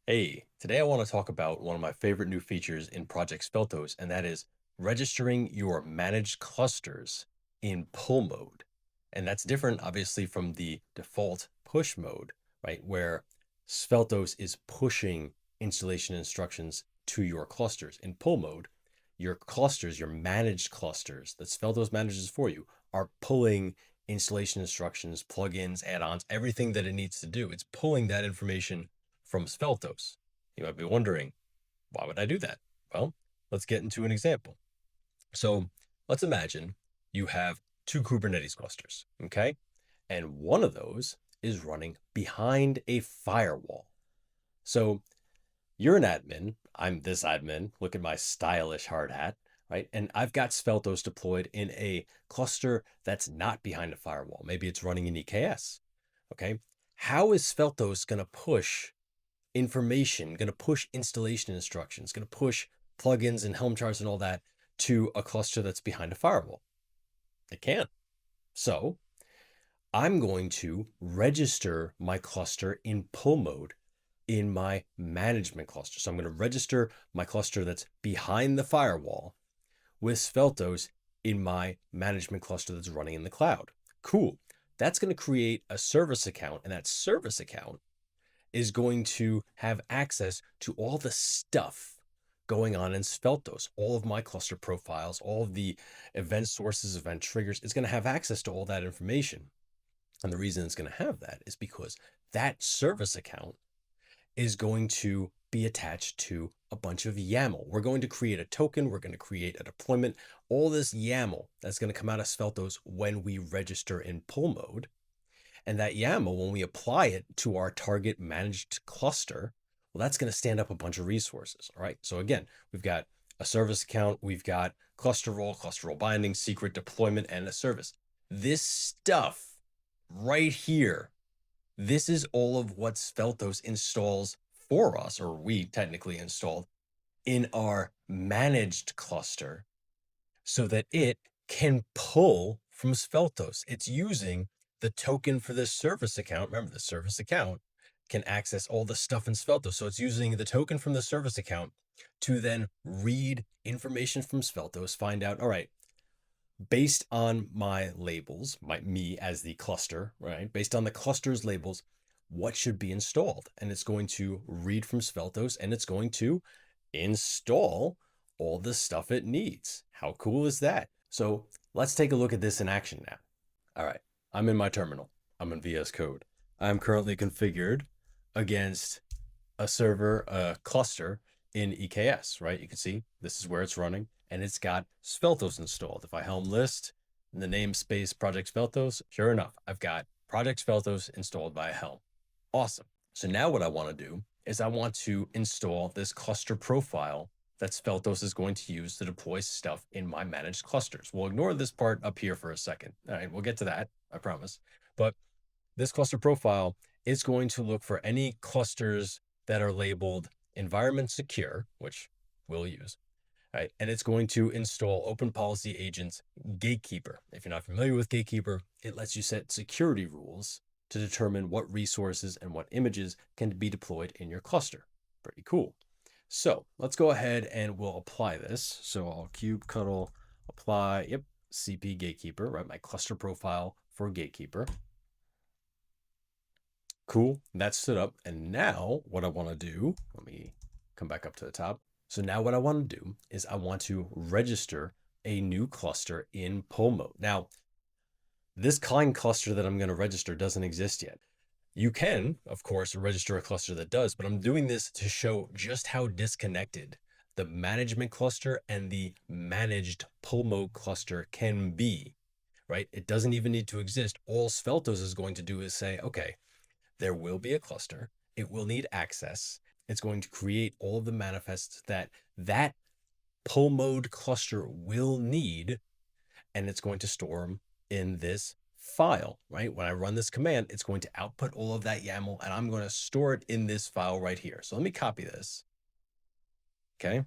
Hey, today I want to talk about one of my favorite new features in Project Sveltos, and that is registering your managed clusters in pull mode. And that's different, obviously, from the default push mode, right? Where Sveltos is pushing installation instructions to your clusters. In pull mode, your clusters, your managed clusters that Sveltos manages for you, are pulling installation instructions, plugins, add-ons, everything that it needs to do. It's pulling that information from Sveltos. You might be wondering, why would I do that? Well, let's get into an example. So let's imagine you have two Kubernetes clusters, okay? And one of those is running behind a firewall. So you're an admin. I'm this admin. Look at my stylish hard hat, right? And I've got Sveltos deployed in a cluster that's not behind a firewall. Maybe it's running in EKS, okay? How is Sveltos going to push information, going to push installation instructions, going to push plugins and Helm charts and all that to a cluster that's behind a firewall? It can't. So I'm going to register my cluster in pull mode in my management cluster. So I'm going to register my cluster that's behind the firewall with Sveltos in my management cluster that's running in the cloud. Cool. That's going to create a service account, and that service account is going to have access to all the stuff going on in Sveltos, all of my cluster profiles, all of the event sources, event triggers. It's going to have access to all that information. And the reason it's going to have that is because that service account is going to be attached to a bunch of YAML. We're going to create a token. We're going to create a deployment. All this YAML that's going to come out of Sveltos when we register in pull mode. And that YAML, when we apply it to our target managed cluster, well, that's going to stand up a bunch of resources. All right. So again, we've got a service account, we've got cluster role binding, secret deployment, and a service. This stuff right here, this is all of what Sveltos installs for us, or we technically installed in our managed cluster so that it can pull from Sveltos. It's using the token for this service account. Remember, the service account can access all the stuff in Sveltos. So it's using the token from the service account to then read information from Sveltos, find out, all right, based on my labels, me as the cluster, right? Based on the cluster's labels, what should be installed? And it's going to read from Sveltos and it's going to install all the stuff it needs. How cool is that? So let's take a look at this in action now. All right, I'm in my terminal. I'm in VS Code. I'm currently configured against a server, a cluster in EKS, right? You can see this is where it's running and it's got Sveltos installed. If I helm list in the namespace Project Sveltos, sure enough, I've got Project Sveltos installed by a helm. Awesome. So now what I want to do is I want to install this cluster profile that Sveltos is going to use to deploy stuff in my managed clusters. We'll ignore this part up here for a second. All right, we'll get to that, I promise. But this cluster profile is going to look for any clusters that are labeled environment secure, which we'll use, right? And it's going to install Open Policy Agent's Gatekeeper. If you're not familiar with Gatekeeper, it lets you set security rules to determine what resources and what images can be deployed in your cluster. Pretty cool. So let's go ahead and we'll apply this. So I'll kubectl apply, yep, CP Gatekeeper, right? My cluster profile for Gatekeeper. Cool, that's stood up. And now what I want to do, let me come back up to the top. So now what I want to do is I want to register a new cluster in pull mode. Now, this client cluster that I'm going to register doesn't exist yet. You can, of course, register a cluster that does, but I'm doing this to show just how disconnected the management cluster and the managed pull mode cluster can be, right? It doesn't even need to exist. All Sveltos is going to do is say, okay, there will be a cluster. It will need access. It's going to create all of the manifests that that pull mode cluster will need, and it's going to store them in this file, right? When I run this command, it's going to output all of that YAML, and I'm going to store it in this file right here. So let me copy this. Okay.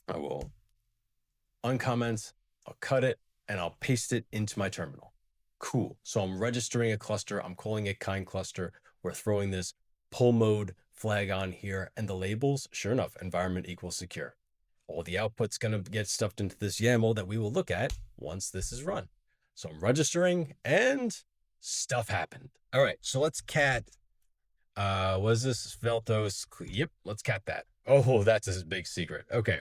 I will uncomment, I'll cut it, and I'll paste it into my terminal. Cool. So I'm registering a cluster. I'm calling it kind cluster. We're throwing this pull mode flag on here, and the labels, sure enough, environment equals secure. All the output's going to get stuffed into this YAML that we will look at once this is run. So I'm registering and stuff happened. All right, so let's cat, was this Sveltos? Yep, let's cat that. Oh, that's a big secret. Okay.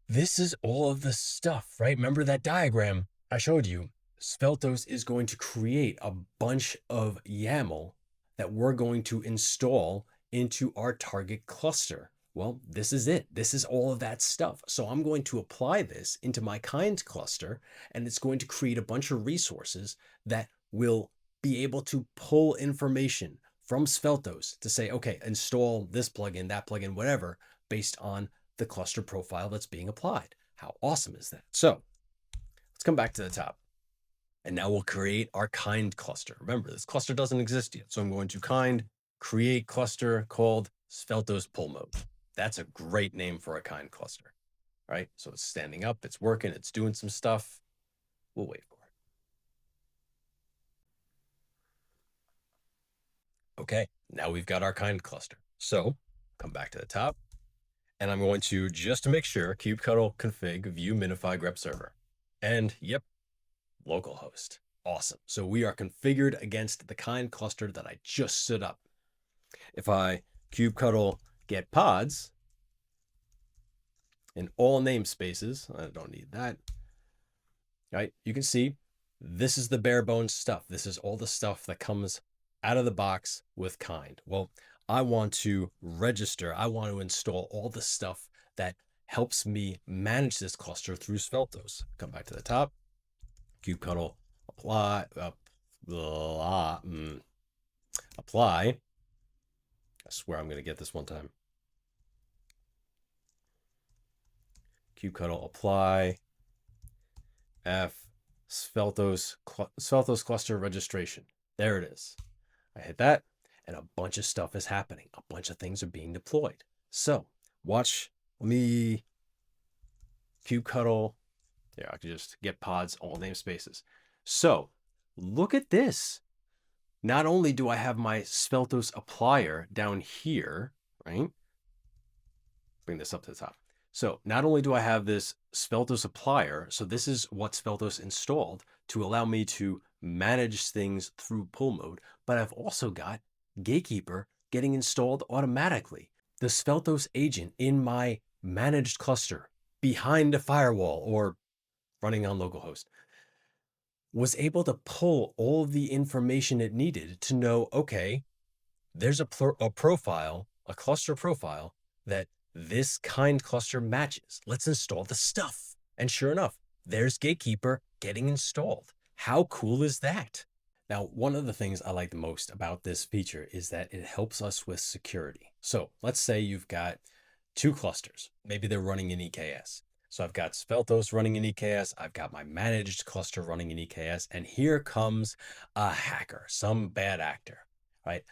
This is all of the stuff, right? Remember that diagram I showed you? Sveltos is going to create a bunch of YAML that we're going to install into our target cluster. Well, this is it. This is all of that stuff. So I'm going to apply this into my kind cluster, and it's going to create a bunch of resources that will be able to pull information from Sveltos to say, okay, install this plugin, that plugin, whatever, based on the cluster profile that's being applied. How awesome is that? So let's come back to the top. And now we'll create our kind cluster. Remember, this cluster doesn't exist yet. So I'm going to kind create cluster called Sveltos pull mode. That's a great name for a kind cluster, right? So it's standing up, it's working, it's doing some stuff. We'll wait for it. Okay, now we've got our kind cluster. So come back to the top, and I'm going to, just to make sure, kubectl config view minify grep server. And yep, localhost. Awesome. So we are configured against the kind cluster that I just stood up. If I kubectl get pods in all namespaces, I don't need that, right? You can see this is the bare bones stuff. This is all the stuff that comes out of the box with kind. Well, I want to register, I want to install all the stuff that helps me manage this cluster through Sveltos. Come back to the top, kubectl apply, apply. I swear I'm going to get this one time. Kubectl apply f Sveltos cluster registration. There it is. I hit that, and a bunch of stuff is happening. A bunch of things are being deployed. So watch me kubectl. Yeah, I can just get pods, all namespaces. So look at this. Not only do I have my Sveltos applier down here, right? Bring this up to the top. So not only do I have this Sveltos applier, so this is what Sveltos installed to allow me to manage things through pull mode, but I've also got Gatekeeper getting installed automatically. The Sveltos agent in my managed cluster behind a firewall or running on localhost was able to pull all of the information it needed to know, okay, there's a profile, a cluster profile that this kind cluster matches. Let's install the stuff. And sure enough, there's Gatekeeper getting installed. How cool is that? Now, one of the things I like the most about this feature is that it helps us with security. So let's say you've got two clusters. Maybe they're running in EKS. So I've got Sveltos running in EKS. I've got my managed cluster running in EKS. And here comes a hacker, some bad actor, right?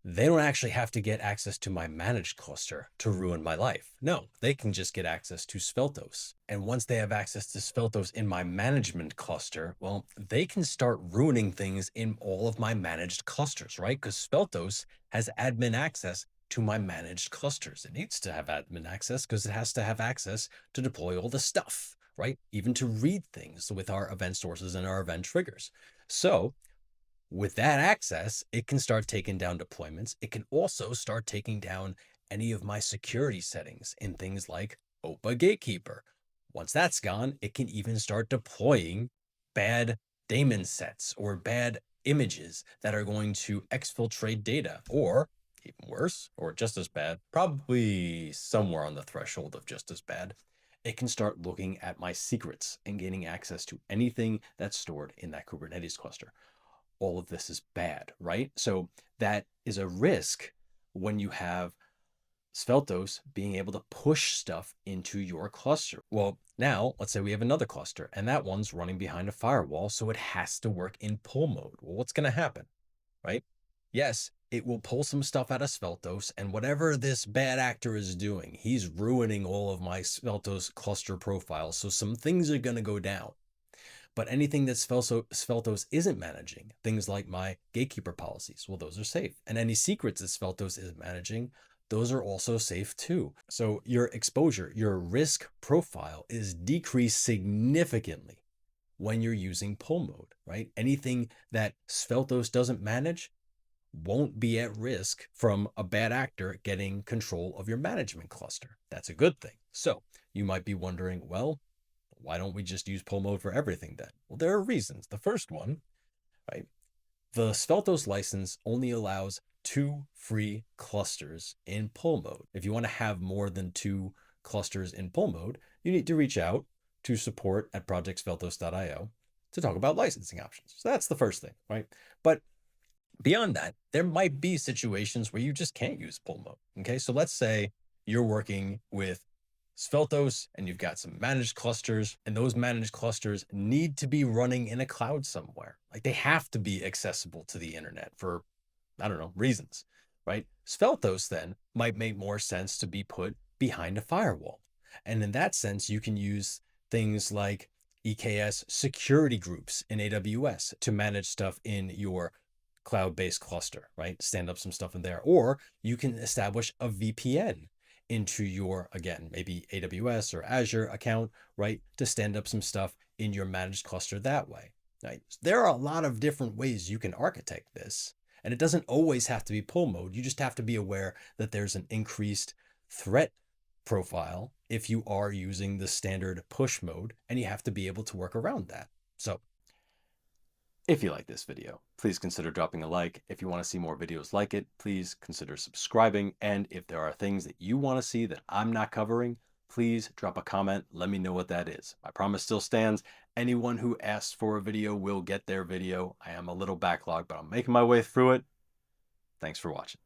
They don't actually have to get access to my managed cluster to ruin my life. No, they can just get access to Sveltos. And once they have access to Sveltos in my management cluster, well, they can start ruining things in all of my managed clusters, right? Because Sveltos has admin access to my managed clusters. It needs to have admin access because it has to have access to deploy all the stuff, right? Even to read things with our event sources and our event triggers. So with that access, it can start taking down deployments. It can also start taking down any of my security settings in things like OPA Gatekeeper. Once that's gone, it can even start deploying bad daemon sets or bad images that are going to exfiltrate data, or even worse, or just as bad, probably somewhere on the threshold of just as bad. It can start looking at my secrets and gaining access to anything that's stored in that Kubernetes cluster. All of this is bad, right? So that is a risk when you have Sveltos being able to push stuff into your cluster. Well, now let's say we have another cluster and that one's running behind a firewall, so it has to work in pull mode. Well, what's going to happen, right? Yes, it will pull some stuff out of Sveltos, and whatever this bad actor is doing, he's ruining all of my Sveltos cluster profiles. So some things are going to go down. But anything that Sveltos isn't managing, things like my gatekeeper policies, well, those are safe. And any secrets that Sveltos isn't managing, those are also safe too. So your exposure, your risk profile is decreased significantly when you're using pull mode, right? Anything that Sveltos doesn't manage won't be at risk from a bad actor getting control of your management cluster. That's a good thing. So you might be wondering, well, why don't we just use pull mode for everything then? Well, there are reasons. The first one, right? The Sveltos license only allows 2 free clusters in pull mode. If you want to have more than 2 clusters in pull mode, you need to reach out to support at projectsveltos.io to talk about licensing options. So that's the first thing, right? But beyond that, there might be situations where you just can't use pull mode. Okay, so let's say you're working with Sveltos and you've got some managed clusters, and those managed clusters need to be running in a cloud somewhere. Like they have to be accessible to the internet for, I don't know, reasons, right? Sveltos then might make more sense to be put behind a firewall. And in that sense, you can use things like EKS security groups in AWS to manage stuff in your cloud-based cluster, right? Stand up some stuff in there. Or you can establish a VPN into your, again, maybe AWS or Azure account, right? To stand up some stuff in your managed cluster that way, right? There are a lot of different ways you can architect this. And it doesn't always have to be pull mode. You just have to be aware that there's an increased threat profile if you are using the standard push mode, and you have to be able to work around that. So if you like this video, please consider dropping a like. If you want to see more videos like it, please consider subscribing. And if there are things that you want to see that I'm not covering, please drop a comment. Let me know what that is. My promise still stands. Anyone who asks for a video will get their video. I am a little backlogged, but I'm making my way through it. Thanks for watching.